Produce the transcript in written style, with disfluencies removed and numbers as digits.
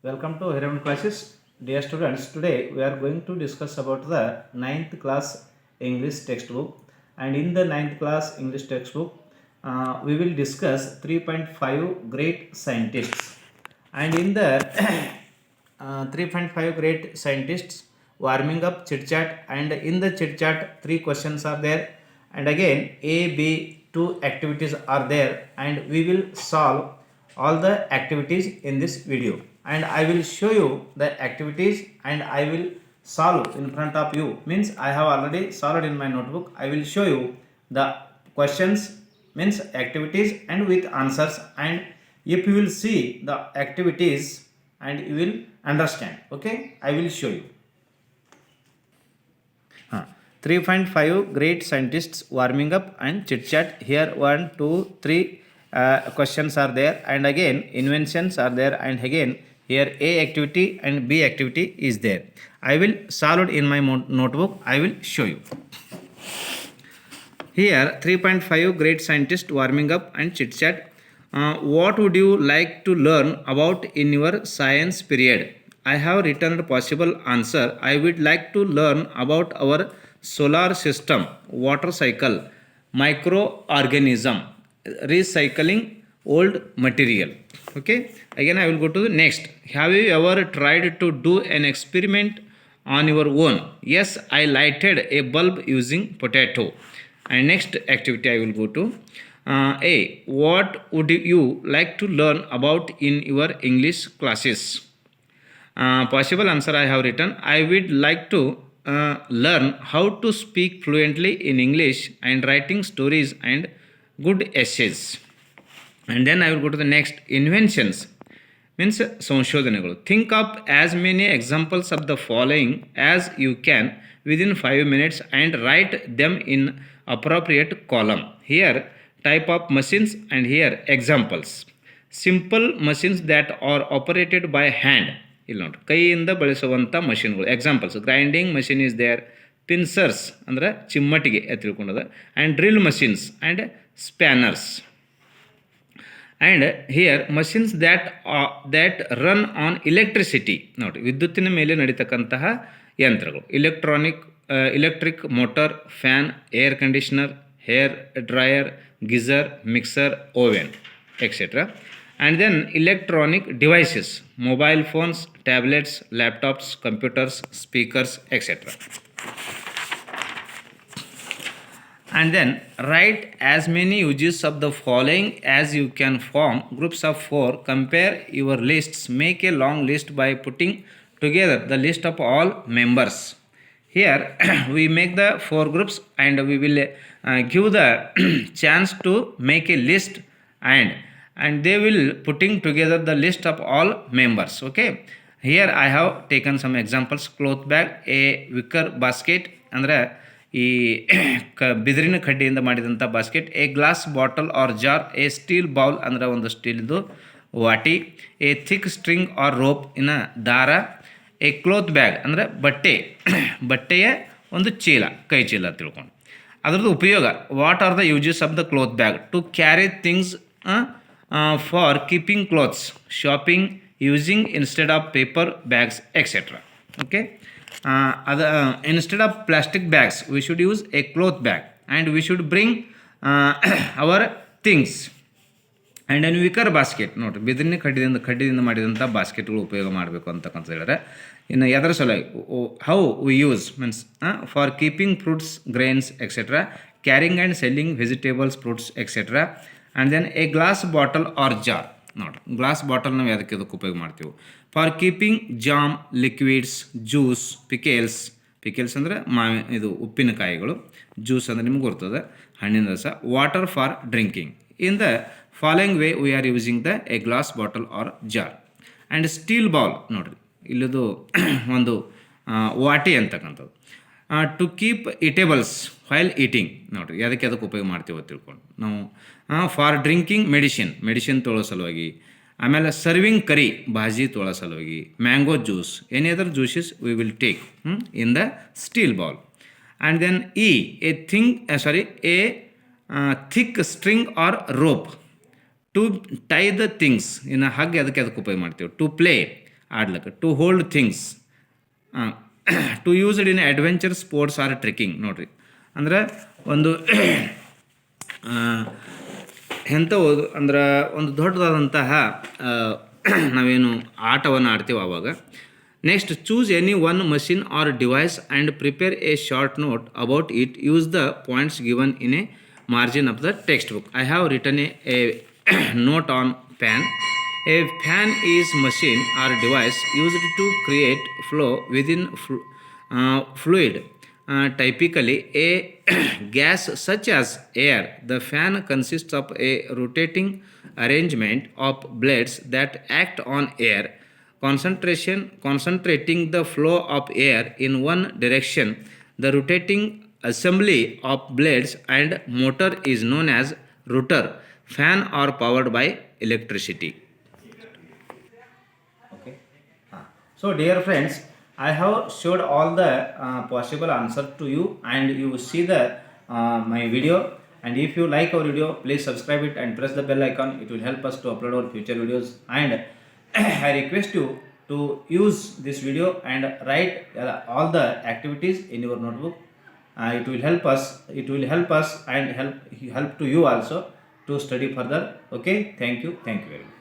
Welcome to Hiraman Classes. Dear students, today we are going to discuss about the ninth class English textbook. And in the ninth class English textbook, we will discuss 3.5 great scientists. And in the 3.5 great scientists, warming up chit chat, and in the chit chat, three questions are there. And again, A, B, two activities are there, and we will solve all the activities in this video, and I will show you the activities and I will solve in front of you. Means I have already solved in my notebook. I will show you the questions, means activities, and with answers, and if you will see the activities and you will understand. Okay, I will show you. 3.5 great scientists warming up and chit chat. Here 1, 2, 3 questions are there, and again inventions are there, and again here A activity and B activity is there. I will solve it in my notebook. I will show you. Here 3.5 great scientists warming up and chit chat. What would you like to learn about in your science period? I have written the possible answer. I would like to learn about our solar system, water cycle, microorganism, recycling old material. Okay, again I will go to the next. Have you ever tried to do an experiment on your own? Yes, I lighted a bulb using potato. And next activity I will go to. A. What would you like to learn about in your English classes? Possible answer I have written. I would like to learn how to speak fluently in English and writing stories and good essays. And then I will go to the next. Inventions means ಸಂಶೋಧನೆಗಳು. Think up as many examples of the following as you can within 5 minutes and write them in appropriate column. Here type of machines and here examples. Simple machines that are operated by hand. ಇಲ್ಲಿ ನೋಡಿ, ಕೈಯಿಂದ ಬಳಸುವಂಥ ಮಷಿನ್ಗಳು. Examples grinding machine is there, pincers ಅಂದರೆ ಚಿಮ್ಮಟಿಗೆ ತಿಳ್ಕೊಂಡದ, and drill machines and spanners. And here machines that run on electricity. ನೋಡಿ, ವಿದ್ಯುತ್ತಿನ ಮೇಲೆ ನಡೀತಕ್ಕಂತಹ ಯಂತ್ರಗಳು. Electric motor, fan, air conditioner, hair dryer, geyser, mixer, oven, etcetera. And then electronic devices, mobile phones, tablets, laptops, computers, speakers, etc. And then write as many uses of the following as you can. Form groups of 4. Compare your lists. Make a long list by putting together the list of all members. Here we make the 4 groups and we will give the chance to make a list, and they will putting together the list of all members. Okay, here I have taken some examples. Cloth bag, a wicker basket ಅಂದರೆ ಈ ಬಿದಿರಿನ ಕಡ್ಡಿಯಿಂದ ಮಾಡಿದಂಥ basket. A glass bottle or jar. A steel bowl ಅಂದರೆ ಒಂದು ಸ್ಟೀಲ್ದು ವಾಟಿ. A thick string or rope ಇನ್ನ ದಾರ. ಎ ಕ್ಲೋತ್ ಬ್ಯಾಗ್ ಅಂದರೆ ಬಟ್ಟೆಯ ಒಂದು ಚೀಲ, ಕೈ ಚೀಲ ತಿಳ್ಕೊಂಡು. ಅದರದ್ದು ಉಪಯೋಗ. What are the uses of the cloth bag? To carry things for keeping clothes, shopping, using instead of paper bags, etc. Okay, instead of plastic bags we should use a cloth bag, and we should bring our things. And an weaker basket. ನೋಡಿರಿ, ಬಿದಿರಿನ ಕಡ್ಡಿದಿಂದ ಮಾಡಿದಂಥ ಬಾಸ್ಕೆಟ್ಗಳು ಉಪಯೋಗ ಮಾಡಬೇಕು ಅಂತಕ್ಕಂತ ಹೇಳಿದ್ರೆ. ಇನ್ನು ಎದರ ಸಲುವಾಗಿ? How we use means for keeping fruits, grains, etcetera. Carrying and selling vegetables, fruits, etcetera. And then a glass bottle or jar. ನೋಡಿರಿ, ಗ್ಲಾಸ್ ಬಾಟಲ್ ನಾವು ಅದಕ್ಕೆ ಉಪಯೋಗ ಮಾಡ್ತೀವಿ. For keeping jam, liquids, juice, pickles ಅಂದರೆ ಇದು ಉಪ್ಪಿನಕಾಯಿಗಳು. ಜ್ಯೂಸ್ ಅಂದರೆ ನಿಮ್ಗೆ ಗೊತ್ತದೆ, ಹಣ್ಣಿನ ರಸ. Water for drinking. In the following way we are using the a glass bottle or jar. And steel bowl. ನೋಡಿರಿ, ಇಲ್ಲದು ಒಂದು ವಾಟಿ ಅಂತಕ್ಕಂಥದ್ದು. To keep eatables while eating. ನೋಡಿರಿ, ಅದಕ್ಕೆ ಉಪಯೋಗ ಮಾಡ್ತೀವಿ ತಿಳ್ಕೊಂಡು ನಾವು. ಫಾರ್ ಡ್ರಿಂಕಿಂಗ್ ಮೆಡಿಸಿನ್ ತೊಳೋ ಸಲುವಾಗಿ. ಆಮೇಲೆ ಸರ್ವಿಂಗ್ ಕರಿ, ಭಾಜಿ ತೊಳೋ ಸಲುವಾಗಿ. Mango juice, any other juices we will take in the steel bowl. And then a thick string or rope to tie the things. ಇನ್ನು ಹಾಗೆ ಅದಕ್ಕೆ ಉಪಯೋಗ ಮಾಡ್ತೀವಿ. ಟು ಪ್ಲೇ ಆಡ್ಲಕ್ಕೆ. To hold things, to use it in adventure sports or trekking. ನೋಡಿರಿ, ಅಂದ್ರೆ ಒಂದು ಎಂಥವು ಅಂದ್ರೆ ಒಂದು ದೊಡ್ಡದಾದಂತಹ ನಾವೇನು ಆಟವನ್ನು ಆಡ್ತೀವಿ ಆವಾಗ. Next, choose any one machine or device and prepare a short note about it. Use the points given in a margin of the textbook. I have written a note on fan. A fan is machine or device used to create flow within fluid, typically a gas such as air. The fan consists of a rotating arrangement of blades that act on air concentrating the flow of air in one direction. The rotating assembly of blades and motor is known as rotor. Fan are powered by electricity. Okay. So dear friends, I have showed all the possible answer to you, and you see the my video. And if you like our video, please subscribe it and press the bell icon. It will help us to upload our future videos. And I request you to use this video and write all the activities in your notebook. It will help us and help to you also to study further. Okay, thank you very much.